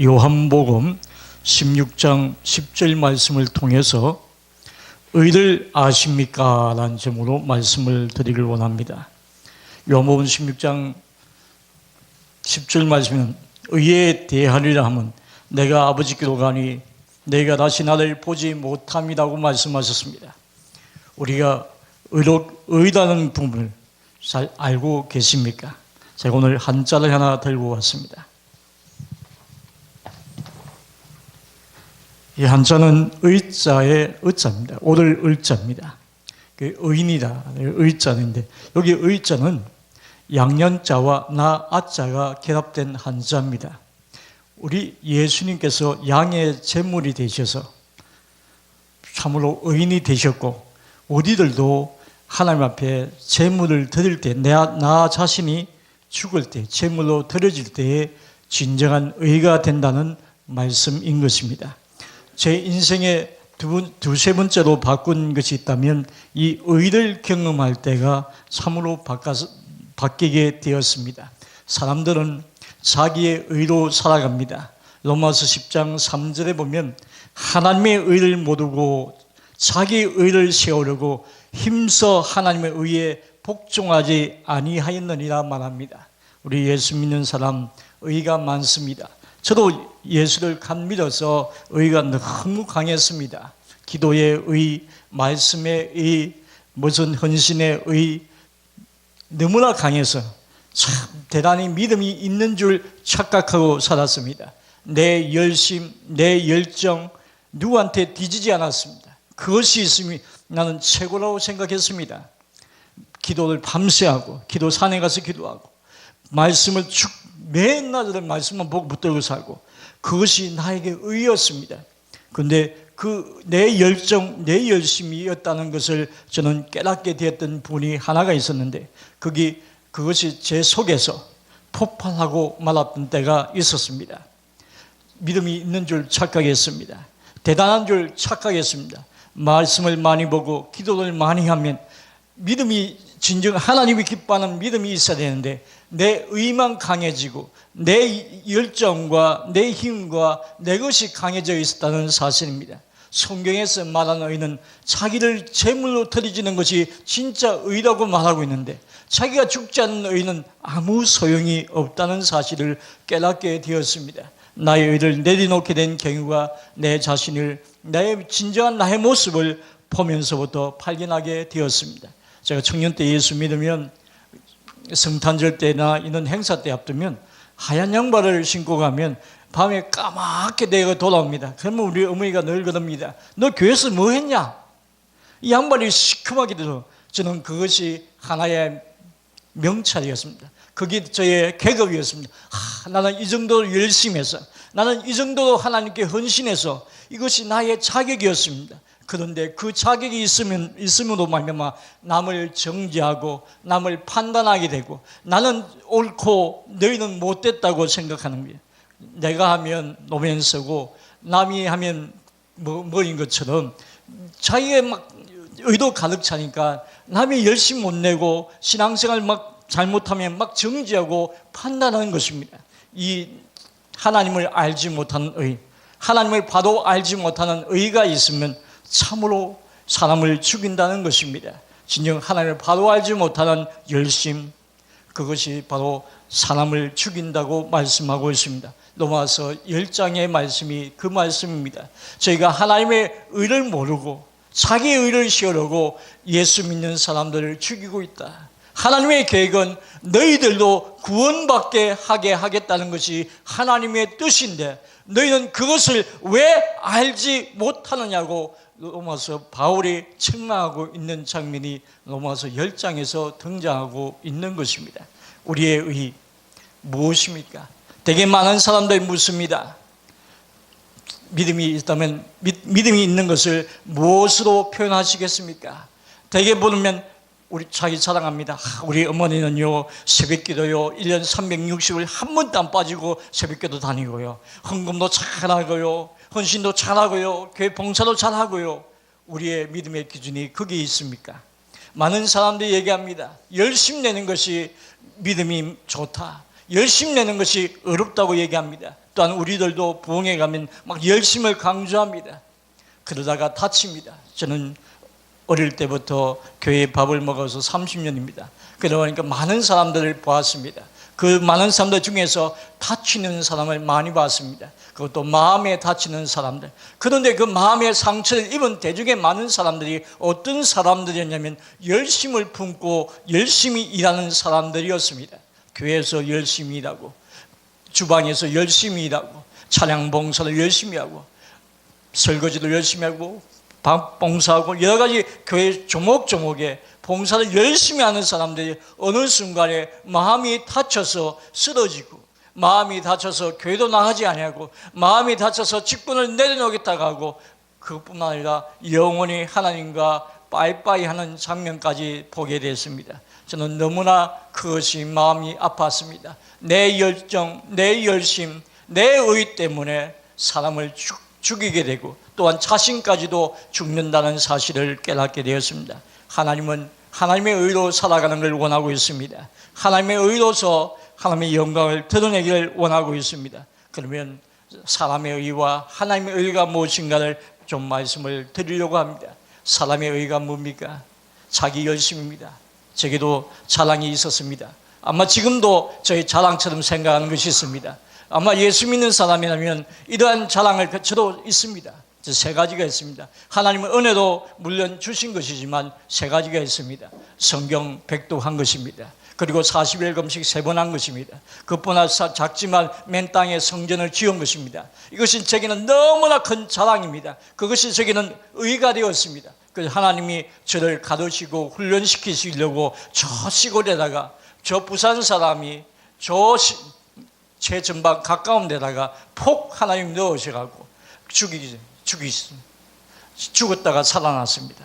요한복음 16장 10절 말씀을 통해서 의를 아십니까? 라는 제목으로 말씀을 드리길 원합니다. 요한복음 16장 10절 말씀은 의에 대하리라 하면 내가 아버지께로 가니 내가 다시 나를 보지 못함이라고 말씀하셨습니다. 우리가 의라는 부분을 잘 알고 계십니까? 제가 오늘 한자를 하나 들고 왔습니다. 이 한자는 의자의 의자입니다. 오를 의자입니다. 의인이다. 의자인데 여기 의자는 양년자와 나아자가 결합된 한자입니다. 우리 예수님께서 양의 제물이 되셔서 참으로 의인이 되셨고 우리들도 하나님 앞에 제물을 드릴 때 나 자신이 죽을 때 제물로 드려질 때에 진정한 의가 된다는 말씀인 것입니다. 제 인생의 두세 번째로 바꾼 것이 있다면 이 의를 경험할 때가 참으로 바뀌게 되었습니다. 사람들은 자기의 의로 살아갑니다. 로마서 10장 3절에 보면 하나님의 의를 모르고 자기의 의를 세우려고 힘써 하나님의 의에 복종하지 아니하였느니라 말합니다. 우리 예수 믿는 사람 의가 많습니다. 저도 예수를 간 믿어서 의가 너무 강했습니다. 기도의 의, 말씀의 의, 무슨 헌신의 의 너무나 강해서 참 대단히 믿음이 있는 줄 착각하고 살았습니다. 내 열심, 내 열정 누구한테 뒤지지 않았습니다. 그것이 있으면 나는 최고라고 생각했습니다. 기도를 밤새 하고 기도 산에 가서 기도하고 말씀을 맨날 말씀만 보고 붙들고 살고 그것이 나에게 의였습니다. 그런데 그 내 열정, 내 열심이었다는 것을 저는 깨닫게 되었던 분이 하나가 있었는데 그것이 제 속에서 폭발하고 말았던 때가 있었습니다. 믿음이 있는 줄 착각했습니다. 대단한 줄 착각했습니다. 말씀을 많이 보고 기도를 많이 하면 믿음이 진정 하나님이 기뻐하는 믿음이 있어야 되는데 내 의만 강해지고 내 열정과 내 힘과 내 것이 강해져 있었다는 사실입니다. 성경에서 말하는 의는 자기를 제물로 드리지는 것이 진짜 의라고 말하고 있는데 자기가 죽지 않는 의는 아무 소용이 없다는 사실을 깨닫게 되었습니다. 나의 의를 내려놓게 된 경우가 내 자신을 진정한 나의 모습을 보면서부터 발견하게 되었습니다. 제가 청년 때 예수 믿으면 성탄절 때나 이런 행사 때 앞두면 하얀 양말을 신고 가면 밤에 까맣게 내가 돌아옵니다. 그러면 우리 어머니가 늘 그럽니다. 너 교회에서 뭐 했냐? 이 양말이 시큼하게 돼서 저는 그것이 하나의 명찰이었습니다. 그게 저의 계급이었습니다. 나는 이 정도로 열심히 해서 나는 이 정도로 하나님께 헌신해서 이것이 나의 자격이었습니다. 그런데 그 자격이 있음으로 말미암아 남을 정죄하고 남을 판단하게 되고 나는 옳고 너희는 못됐다고 생각하는 거예요. 내가 하면 노면서고 남이 하면 뭐인 것처럼 자기의 막 의도 가득 차니까 남이 열심히 못 내고 신앙생활 막 잘못하면 막 정죄하고 판단하는 것입니다. 이 하나님을 알지 못하는 의, 하나님을 바로 알지 못하는 의가 있으면 참으로 사람을 죽인다는 것입니다. 진정 하나님을 바로 알지 못하는 열심, 그것이 바로 사람을 죽인다고 말씀하고 있습니다. 로마서 10장의 말씀이 그 말씀입니다. 저희가 하나님의 의를 모르고 자기의 의를 세우려고 예수 믿는 사람들을 죽이고 있다. 하나님의 계획은 너희들도 구원받게 하게 하겠다는 것이 하나님의 뜻인데 너희는 그것을 왜 알지 못하느냐고 로마서 바울이 책망하고 있는 장면이 로마서 10장에서 등장하고 있는 것입니다. 우리의 의 무엇입니까? 되게 많은 사람들이 묻습니다. 믿음이 있다면 믿음이 있는 것을 무엇으로 표현하시겠습니까? 되게 물으면 우리 자기 자랑합니다. 우리 어머니는요 새벽기도요 1년 360일 한 번도 안 빠지고 새벽기도 다니고요 헌금도 잘하고요 헌신도 잘하고요 교회 봉사도 잘하고요. 우리의 믿음의 기준이 거기에 있습니까? 많은 사람들이 얘기합니다. 열심 내는 것이 믿음이 좋다, 열심 내는 것이 어렵다고 얘기합니다. 또한 우리들도 부흥회 가면 막 열심을 강조합니다. 그러다가 다칩니다. 저는 어릴 때부터 교회 밥을 먹어서 30년입니다. 그러니까 많은 사람들을 보았습니다. 그 많은 사람들 중에서 다치는 사람을 많이 봤습니다. 그것도 마음에 다치는 사람들. 그런데 그 마음의 상처를 입은 대중의 많은 사람들이 어떤 사람들이었냐면 열심을 품고 열심히 일하는 사람들이었습니다. 교회에서 열심히 일하고, 주방에서 열심히 일하고, 차량 봉사를 열심히 하고, 설거지도 열심히 하고, 밥 봉사하고, 여러 가지 교회 조목조목에 봉사를 열심히 하는 사람들이 어느 순간에 마음이 다쳐서 쓰러지고, 마음이 다쳐서 교회도 나가지 아니하고, 마음이 다쳐서 직분을 내려놓겠다고 하고, 그것뿐만 아니라 영원히 하나님과 빠이빠이 하는 장면까지 보게 됐습니다. 저는 너무나 그것이 마음이 아팠습니다. 내 열정, 내 열심, 내 의 때문에 사람을 죽이게 되고 또한 자신까지도 죽는다는 사실을 깨닫게 되었습니다. 하나님은 하나님의 의로 살아가는 걸 원하고 있습니다. 하나님의 의로서 하나님의 영광을 드러내기를 원하고 있습니다. 그러면 사람의 의와 하나님의 의가 무엇인가를 좀 말씀을 드리려고 합니다. 사람의 의가 뭡니까? 자기 열심입니다. 제게도 자랑이 있었습니다. 아마 지금도 저희 자랑처럼 생각하는 것이 있습니다. 아마 예수 믿는 사람이라면 이러한 자랑을 저도 있습니다. 세 가지가 있습니다. 하나님은 은혜도 물론 주신 것이지만 세 가지가 있습니다. 성경 백독한 것입니다. 그리고 40일 금식 3번 한 것입니다. 그뿐만 아니라 작지만 맨 땅에 성전을 지은 것입니다. 이것이 제게는 너무나 큰 자랑입니다. 그것이 제게는 의가 되었습니다. 그래서 하나님이 저를 가르치고 훈련시키시려고 저 시골에다가, 저 부산 사람이 제 전방 가까운 데다가 폭 하나님 넣으셔가지고 죽었다가 살아났습니다.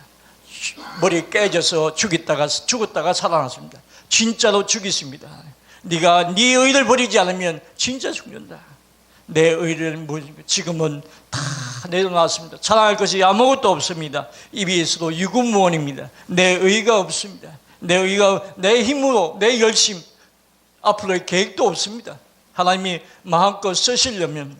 머리 깨져서 죽었다가 살아났습니다. 진짜로 죽였습니다. 네가 네 의를 버리지 않으면 진짜 죽는다. 내 의를 지금은 다 내려놨습니다. 자랑할 것이 아무것도 없습니다. 입이 있어도 유구무원입니다. 내 의가 없습니다. 내 의가 내 힘으로, 내 열심, 앞으로의 계획도 없습니다. 하나님이 마음껏 쓰시려면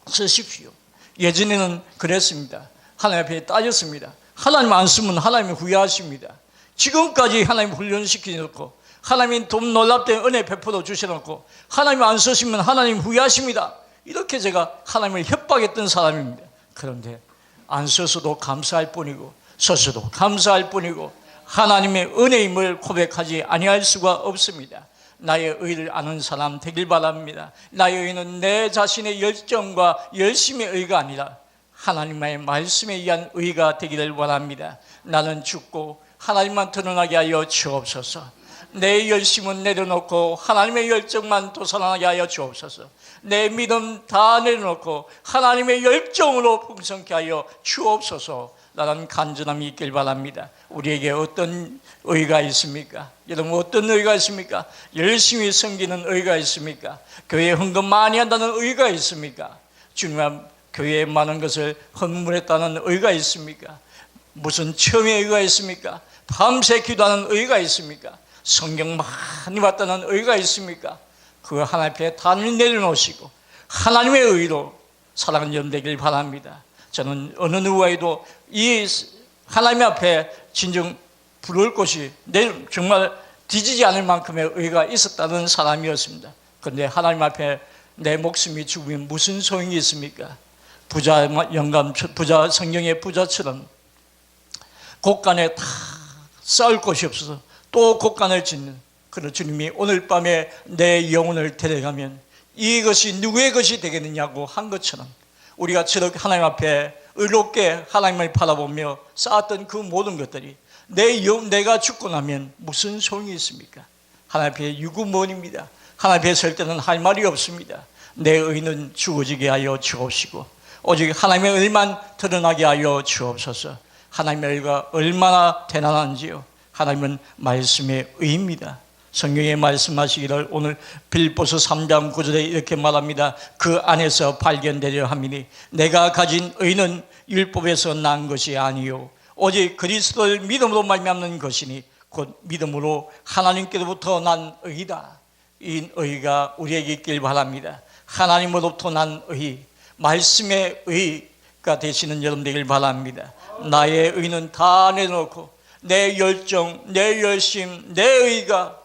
쓰십시오. 예전에는 그랬습니다. 하나님 앞에 따졌습니다. 하나님 안 쓰면 하나님이 후회하십니다. 지금까지 하나님 훈련시켜놓고, 하나님이 좀 놀랍된 은혜 베풀어 주셔놓고 하나님 안 쓰시면 하나님 후회하십니다. 이렇게 제가 하나님을 협박했던 사람입니다. 그런데 안 써서도 감사할 뿐이고 써서도 감사할 뿐이고 하나님의 은혜임을 고백하지 아니할 수가 없습니다. 나의 의를 아는 사람 되길 바랍니다. 나의 의는 내 자신의 열정과 열심의 의가 아니라 하나님의 말씀에 의한 의가 되기를 원합니다. 나는 죽고 하나님만 드러나게 하여 주옵소서. 내 열심은 내려놓고 하나님의 열정만 돋아나게 하여 주옵소서. 내 믿음 다 내려놓고 하나님의 열정으로 풍성케 하여 주옵소서. 라는 간절함이 있길 바랍니다. 우리에게 어떤 의가 있습니까? 여러분, 어떤 의가 있습니까? 열심히 섬기는 의가 있습니까? 교회에 헌금 많이 한다는 의가 있습니까? 주님 앞 교회에 많은 것을 헌물했다는 의가 있습니까? 무슨 체험의 의가 있습니까? 밤새 기도하는 의가 있습니까? 성경 많이 봤다는 의가 있습니까? 그거 하나님 앞에 다 내려놓으시고 하나님의 의로 살아가는 점 되길 바랍니다. 저는 어느 누구에도 이 하나님 앞에 진정 부러울 것이 정말 뒤지지 않을 만큼의 의가 있었다는 사람이었습니다. 그런데 하나님 앞에 내 목숨이 죽으면 무슨 소용이 있습니까? 부자 성경의 부자처럼 곳간에 다 쌓을 것이 없어서 또 곳간을 짓는 그런 주님이 오늘 밤에 내 영혼을 데려가면 이것이 누구의 것이 되겠느냐고 한 것처럼 우리가 저렇게 하나님 앞에 의롭게 하나님을 바라보며 쌓았던 그 모든 것들이 내가 죽고 나면 무슨 소용이 있습니까? 하나님 앞에 유구무원입니다. 하나님 앞에 설 때는 할 말이 없습니다. 내 의는 죽어지게 하여 주옵시고 오직 하나님의 의만 드러나게 하여 주옵소서. 하나님의 의가 얼마나 대단한지요. 하나님은 말씀의 의입니다. 성경에 말씀하시기를 오늘 빌립보서 3장 9절에 이렇게 말합니다. 그 안에서 발견되려 함이니 내가 가진 의는 율법에서 난 것이 아니요 오직 그리스도를 믿음으로 말미암는 것이니 곧 믿음으로 하나님께로부터 난 의다. 이 의가 우리에게 있길 바랍니다. 하나님으로부터 난 의, 말씀의 의가 되시는 여러분 되길 바랍니다. 나의 의는 다 내놓고 내 열정, 내 열심, 내 의가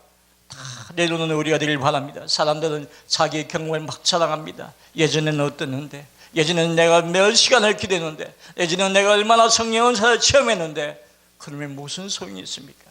다 내놓는 우리가 되길 바랍니다. 사람들은 자기의 경험을 막 자랑합니다. 예전에는 어땠는데, 예전에는 내가 몇 시간을 기도했는데, 예전에는 내가 얼마나 성령 은사를 체험했는데, 그러면 무슨 소용이 있습니까?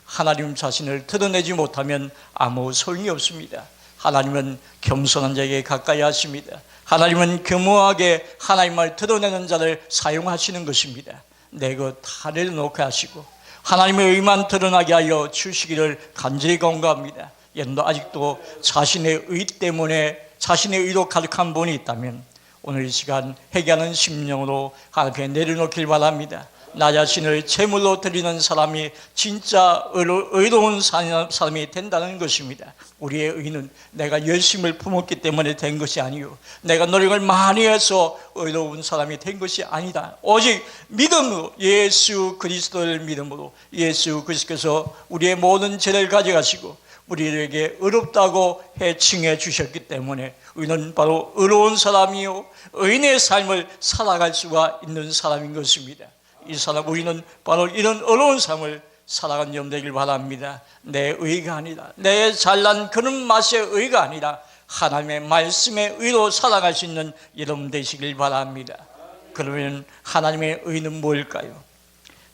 하나님 자신을 드러내지 못하면 아무 소용이 없습니다. 하나님은 겸손한 자에게 가까이 하십니다. 하나님은 겸허하게 하나님을 드러내는 자를 사용하시는 것입니다. 내 것 다 내려놓게 하시고 하나님의 의만 드러나게 하여 주시기를 간절히 간구합니다. 여러분도 아직도 자신의 의 때문에 자신의 의로 가득한 분이 있다면 오늘 이 시간 회개하는 심령으로 하나님 앞에 내려놓길 바랍니다. 나 자신을 제물로 드리는 사람이 진짜 의로운 사람이 된다는 것입니다. 우리의 의는 내가 열심을 품었기 때문에 된 것이 아니요, 내가 노력을 많이 해서 의로운 사람이 된 것이 아니다. 오직 믿음으로, 예수 그리스도를 믿음으로, 예수 그리스도께서 우리의 모든 죄를 가져가시고 우리에게 의롭다고 해칭해 주셨기 때문에 의는 바로 의로운 사람이요, 의인의 삶을 살아갈 수가 있는 사람인 것입니다. 이 사람, 우리는 바로 이런 어려운 삶을 살아간 점 되길 바랍니다. 내 의가 아니라, 내 잘난 그런 맛의 의가 아니라 하나님의 말씀의 의로 살아갈 수 있는 여러분 되시길 바랍니다. 그러면 하나님의 의는 뭘까요?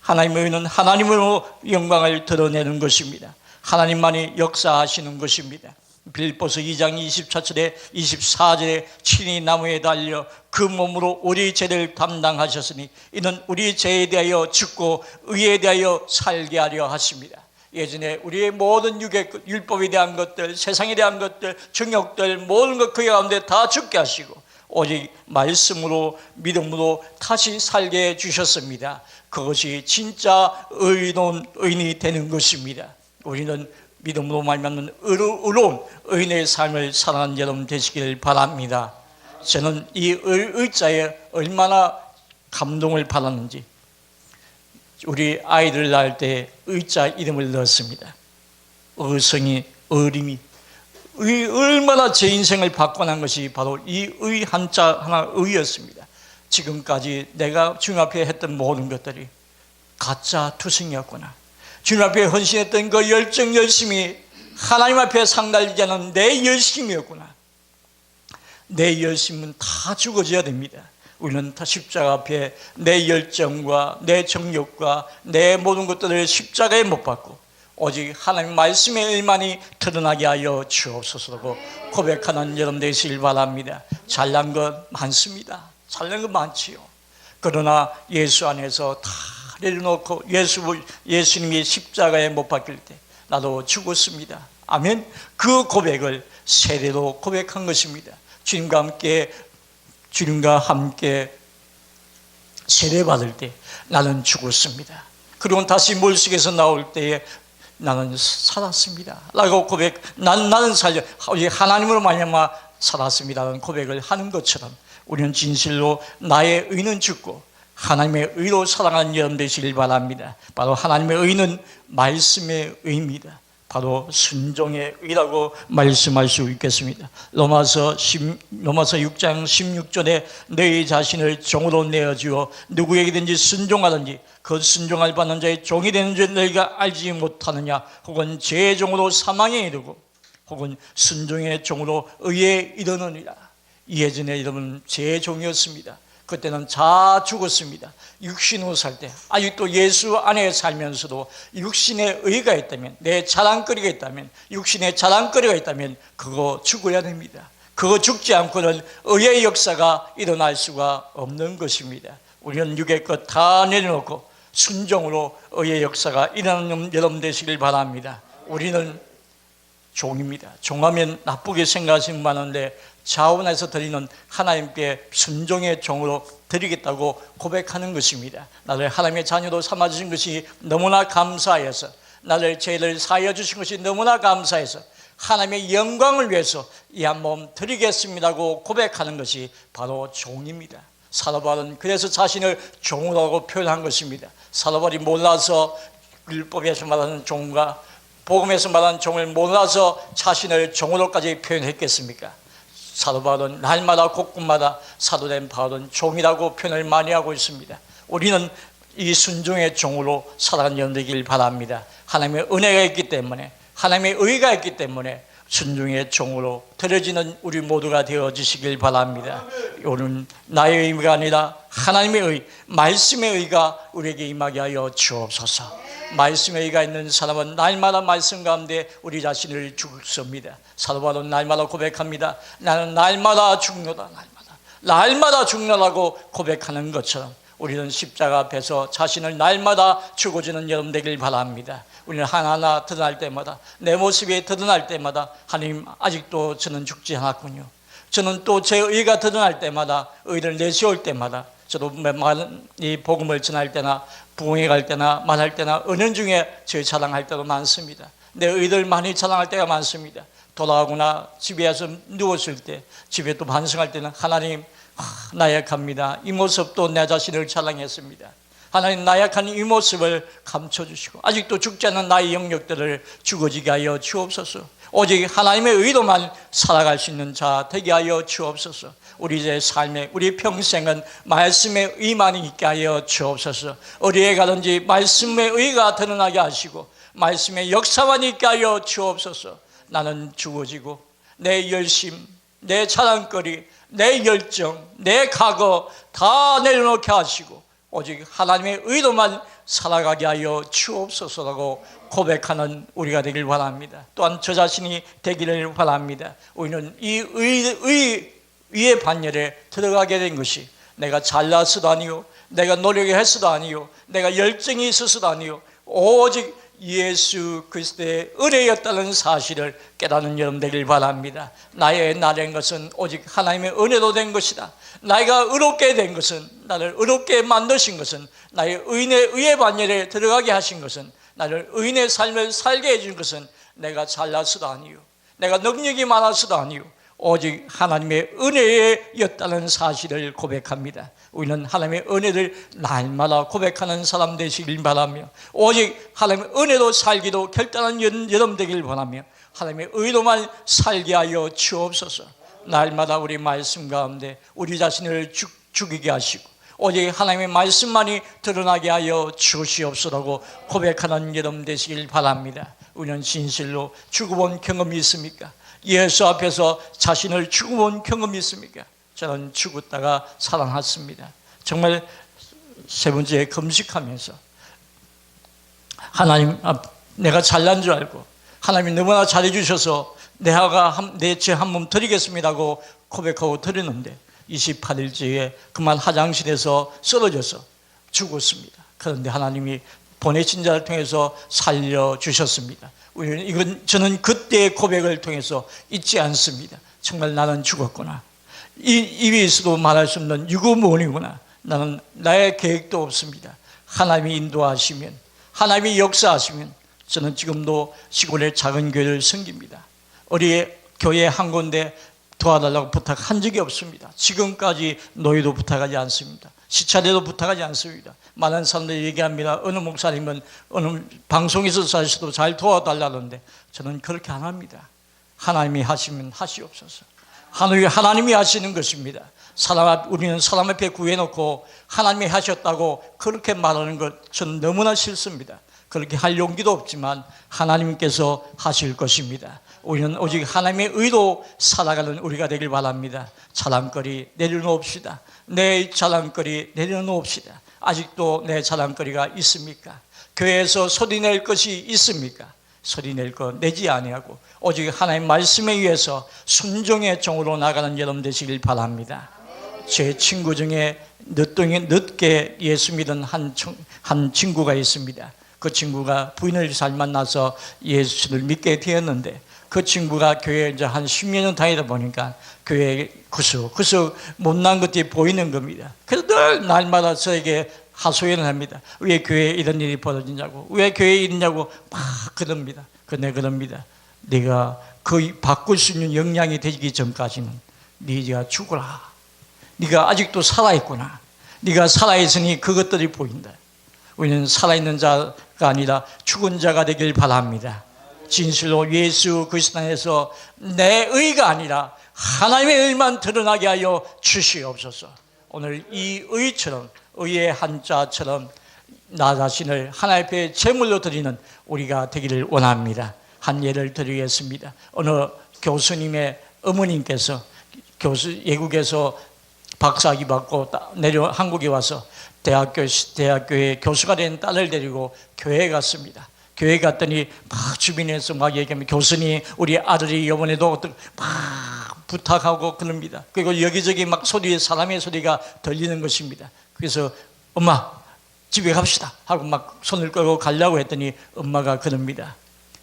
하나님의 의는 하나님으로 영광을 드러내는 것입니다. 하나님만이 역사하시는 것입니다. 빌립보서 2장 24절에 24절에 친히 나무에 달려 그 몸으로 우리 죄를 담당하셨으니 이는 우리 죄에 대하여 죽고 의에 대하여 살게 하려 하십니다. 예전에 우리의 모든 율법에 대한 것들, 세상에 대한 것들, 정욕들, 모든 것 그 가운데 다 죽게 하시고 오직 말씀으로, 믿음으로 다시 살게 해주셨습니다. 그것이 진짜 의로운 의인이 되는 것입니다. 우리는 믿음으로 말미암는 의로운 의인의 삶을 살아가는 여러분 되시길 바랍니다. 저는 이 의자에 얼마나 감동을 받았는지 우리 아이들 낳을 때 의자 이름을 넣었습니다. 의성이, 어림이, 얼마나 제 인생을 바꿔난 것이 바로 이 의 한자 하나 의였습니다. 지금까지 내가 주님 앞에 했던 모든 것들이 가짜 투성이었구나. 주님 앞에 헌신했던 그 열정, 열심이 하나님 앞에 상달되지 않은 내 열심이었구나. 내 열심은 다 죽어져야 됩니다. 우리는 다 십자가 앞에 내 열정과 내 정욕과 내 모든 것들을 십자가에 못 박고 오직 하나님 말씀의 일만이 드러나게 하여 주옵소서라고 고백하는 여러분 되시길 바랍니다. 잘난 것 많습니다. 잘난 것 많지요. 그러나 예수 안에서 다 내려놓고 예수님이 십자가에 못 박힐 때 나도 죽었습니다. 아멘. 그 고백을 세례로 고백한 것입니다. 주님과 함께 세례 받을 때 나는 죽었습니다. 그리고 다시 물속에서 나올 때에 나는 살았습니다 라고 고백, 나는 살려 하나님으로 말미암아 살았습니다라는 고백을 하는 것처럼 우리는 진실로 나의 의는 죽고 하나님의 의로 살아가는 여러분 되시길 바랍니다. 바로 하나님의 의는 말씀의 의입니다. 바로 순종의 의라고 말씀할 수 있겠습니다. 로마서 6장 16절에 너희 자신을 종으로 내어주어 누구에게든지 순종하든지 그 순종을 받는 자의 종이 되는 줄 너희가 알지 못하느냐. 혹은 죄의 종으로 사망에 이르고 혹은 순종의 종으로 의에 이르느니라. 예전에 여러분 죄의 종이었습니다. 그때는 다 죽었습니다. 육신으로 살 때 아직도 예수 안에 살면서도 육신의 의가 있다면, 내 자랑거리가 있다면, 육신의 자랑거리가 있다면 그거 죽어야 됩니다. 그거 죽지 않고는 의의 역사가 일어날 수가 없는 것입니다. 우리는 육의 것 다 내려놓고 순종으로 의의 역사가 일어나는 여러분 되시길 바랍니다. 우리는 종입니다. 종하면 나쁘게 생각하시는 많은데 자원에서 드리는 하나님께 순종의 종으로 드리겠다고 고백하는 것입니다. 나를 하나님의 자녀로 삼아주신 것이 너무나 감사해서, 나를 죄를 사하여 주신 것이 너무나 감사해서 하나님의 영광을 위해서 이 한 몸 드리겠습니다고 고백하는 것이 바로 종입니다. 사도바울은 그래서 자신을 종으로 표현한 것입니다. 사도바울이 몰라서 율법에서 말하는 종과 복음에서 말하는 종을 몰라서 자신을 종으로까지 표현했겠습니까? 사도 바울은 날마다 곳곳마다 사도된 바울은 종이라고 표현을 많이 하고 있습니다. 우리는 이 순종의 종으로 살아가는 여러분 되길 바랍니다. 하나님의 은혜가 있기 때문에, 하나님의 의가 있기 때문에 순종의 종으로 드려지는 우리 모두가 되어지시길 바랍니다. 오늘 나의 의가 아니라 하나님의 의, 말씀의 의가 우리에게 임하게 하여 주옵소서. 말씀의 의가 있는 사람은 날마다 말씀 가운데 우리 자신을 죽습니다. 사도 바울은 날마다 고백합니다. 나는 날마다 죽노다. 날마다 죽노라고 고백하는 것처럼 우리는 십자가 앞에서 자신을 날마다 죽어지는 여러분 되길 바랍니다. 우리는 하나하나 드러날 때마다, 내 모습이 드러날 때마다 하나님, 아직도 저는 죽지 않았군요. 저는 또 제 의가 드러날 때마다, 의를 내세울 때마다, 저도 이 복음을 전할 때나 부흥회 갈 때나 말할 때나 은연중에 제 자랑할 때도 많습니다. 내 의를 많이 자랑할 때가 많습니다. 돌아가거나 집에 와서 누웠을 때, 집에 또 반성할 때는 하나님, 나약합니다. 이 모습도 내 자신을 자랑했습니다. 하나님, 나약한 이 모습을 감춰주시고 아직도 죽지 않은 나의 영역들을 죽어지게 하여 주옵소서. 오직 하나님의 의로만 살아갈 수 있는 자 되게 하여 주옵소서. 우리의 삶에, 우리 평생은 말씀의 의만 있게 하여 주옵소서. 어디에 가든지 말씀의 의가 드러나게 하시고 말씀의 역사만 있게 하여 주옵소서. 나는 죽어지고 내 열심, 내 자랑거리, 내 열정, 내 각오 다 내려놓게 하시고 오직 하나님의 의로만 살아가게 하여 주옵소서라고 고백하는 우리가 되길 바랍니다. 또한 저 자신이 되기를 바랍니다. 우리는 이 의의 반열에 들어가게 된 것이 내가 잘나서도 아니요, 내가 노력했어도 아니요, 내가 열정이 있어서도 아니요, 오직 예수 그리스도의 은혜였다는 사실을 깨닫는 여러분 되길 바랍니다. 나의 나된 것은 오직 하나님의 은혜로 된 것이다. 나이가 의롭게 된 것은, 나를 의롭게 만드신 것은, 나의 의의 반열에 들어가게 하신 것은, 나를 의인의 삶을 살게 해준 것은 내가 잘나서도 아니요, 내가 능력이 많아서도 아니요, 오직 하나님의 은혜였다는 사실을 고백합니다. 우리는 하나님의 은혜를 날마다 고백하는 사람 되시길 바라며 오직 하나님의 은혜로 살기도 결단한 여러분 되길 바라며 하나님의 의로만 살게 하여 주옵소서. 날마다 우리 말씀 가운데 우리 자신을 죽이게 하시고 오직 하나님의 말씀만이 드러나게 하여 주시옵소서라고 고백하는 여러분 되시길 바랍니다. 우리는 진실로 죽어본 경험이 있습니까? 예수 앞에서 자신을 죽어본 경험이 있습니까? 저는 죽었다가 살아났습니다. 정말 세 번째 금식하면서 하나님, 내가 잘난 줄 알고 하나님이 너무나 잘해주셔서 내 죄 한 몸 드리겠습니다고 고백하고 드렸는데 28일째에 그만 화장실에서 쓰러져서 죽었습니다. 그런데 하나님이 보내신 자를 통해서 살려주셨습니다. 저는 그때의 고백을 통해서 잊지 않습니다. 정말 나는 죽었구나. 입에 있어도 말할 수 없는 유구무원이구나. 나는 나의 계획도 없습니다. 하나님이 인도하시면, 하나님이 역사하시면 저는 지금도 시골의 작은 교회를 섬깁니다. 우리 교회 한 군데 도와달라고 부탁한 적이 없습니다. 지금까지 노예도 부탁하지 않습니다. 시차례도 부탁하지 않습니다. 많은 사람들이 얘기합니다. 어느 목사님은 어느 방송에서 사실도 잘 도와달라는데 저는 그렇게 안 합니다. 하나님이 하시면 하시옵소서. 하나님이 하시는 것입니다. 우리는 사람 앞에 구해놓고 하나님이 하셨다고 그렇게 말하는 것 저는 너무나 싫습니다. 그렇게 할 용기도 없지만 하나님께서 하실 것입니다. 우리는 오직 하나님의 의로 살아가는 우리가 되길 바랍니다. 자랑거리 내려놓읍시다. 내 자랑거리 내려놓읍시다. 아직도 내 자랑거리가 있습니까? 교회에서 소리낼 것이 있습니까? 소리낼 것 내지 아니하고 오직 하나님의 말씀에 의해서 순종의 종으로 나가는 여러분 되시길 바랍니다. 제 친구 중에 늦게 예수 믿은 한 친구가 있습니다. 그 친구가 부인을 잘 만나서 예수를 믿게 되었는데 그 친구가 교회에 이제 한 10여 년 다니다 보니까 교회에 구석 못난 것들이 보이는 겁니다. 그래서 늘 날마다 저에게 하소연을 합니다. 왜 교회에 이런 일이 벌어지냐고, 왜 교회에 있냐고 막 그럽니다. 그럽니다. 네가 거의 바꿀 수 있는 역량이 되기 전까지는 네가 죽어라. 네가 아직도 살아있구나. 네가 살아있으니 그것들이 보인다. 우리는 살아있는 자가 아니라 죽은 자가 되길 바랍니다. 진실로 예수 그리스도 안에서 내 의가 아니라 하나님의 의만 드러나게 하여 주시옵소서. 오늘 이 의처럼, 의의 한자처럼 나 자신을 하나님 앞에 제물로 드리는 우리가 되기를 원합니다. 한 예를 드리겠습니다. 어느 교수님의 어머님께서 외국에서 박사학위 받고 한국에 와서 대학교에 교수가 된 딸을 데리고 교회에 갔습니다. 교회 갔더니 막 주변에서 막 얘기하면 교수님 우리 아들이 이번에도 막 부탁하고 그럽니다. 그리고 여기저기 막 사람의 소리가 들리는 것입니다. 그래서 엄마 집에 갑시다 하고 막 손을 끌고 가려고 했더니 엄마가 그럽니다.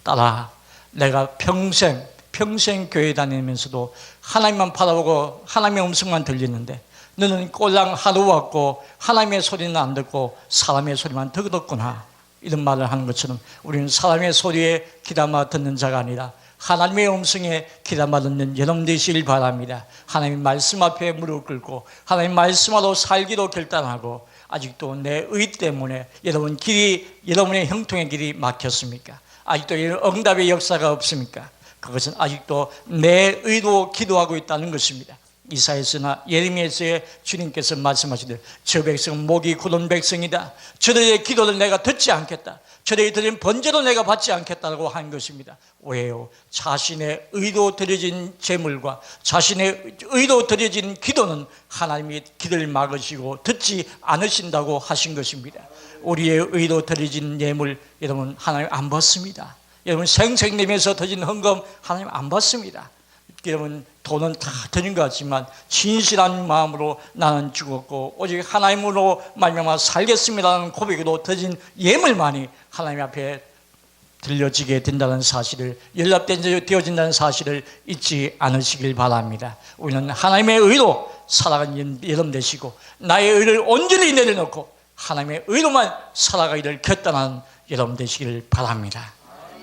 딸아, 내가 평생 교회 다니면서도 하나님만 바라보고 하나님의 음성만 들리는데 너는 꼴랑 하루 왔고 하나님의 소리는 안 듣고 사람의 소리만 듣었구나. 이런 말을 하는 것처럼 우리는 사람의 소리에 귀담아 듣는 자가 아니라 하나님의 음성에 귀담아 듣는 여러분 되시길 바랍니다. 하나님의 말씀 앞에 무릎 꿇고 하나님의 말씀으로 살기로 결단하고 아직도 내 의 때문에 여러분의 형통의 길이 막혔습니까? 아직도 응답의 역사가 없습니까? 그것은 아직도 내 의로 기도하고 있다는 것입니다. 이사야서나 예레미야서에 주님께서 말씀하시되 저 백성은 목이 굳은 백성이다. 저들의 기도를 내가 듣지 않겠다. 저들이 드린 번제도 내가 받지 않겠다고 한 것입니다. 왜요? 자신의 의로 드려진 제물과 자신의 의로 드려진 기도는 하나님이 길을 막으시고 듣지 않으신다고 하신 것입니다. 우리의 의로 드려진 예물 여러분 하나님 안 받습니다. 여러분 생생내면서 드린 헌금 하나님 안 받습니다. 여러분 돈은 다 드린 것 같지만 진실한 마음으로 나는 죽었고 오직 하나님으로 말미암아 살겠습니다라는 고백으로 드린 예물만이 하나님 앞에 들려지게 된다는 사실을, 연락되어진다는 사실을 잊지 않으시길 바랍니다. 우리는 하나님의 의로 살아가는 여러분 되시고 나의 의를 온전히 내려놓고 하나님의 의로만 살아가기를 결단하는 여러분 되시길 바랍니다.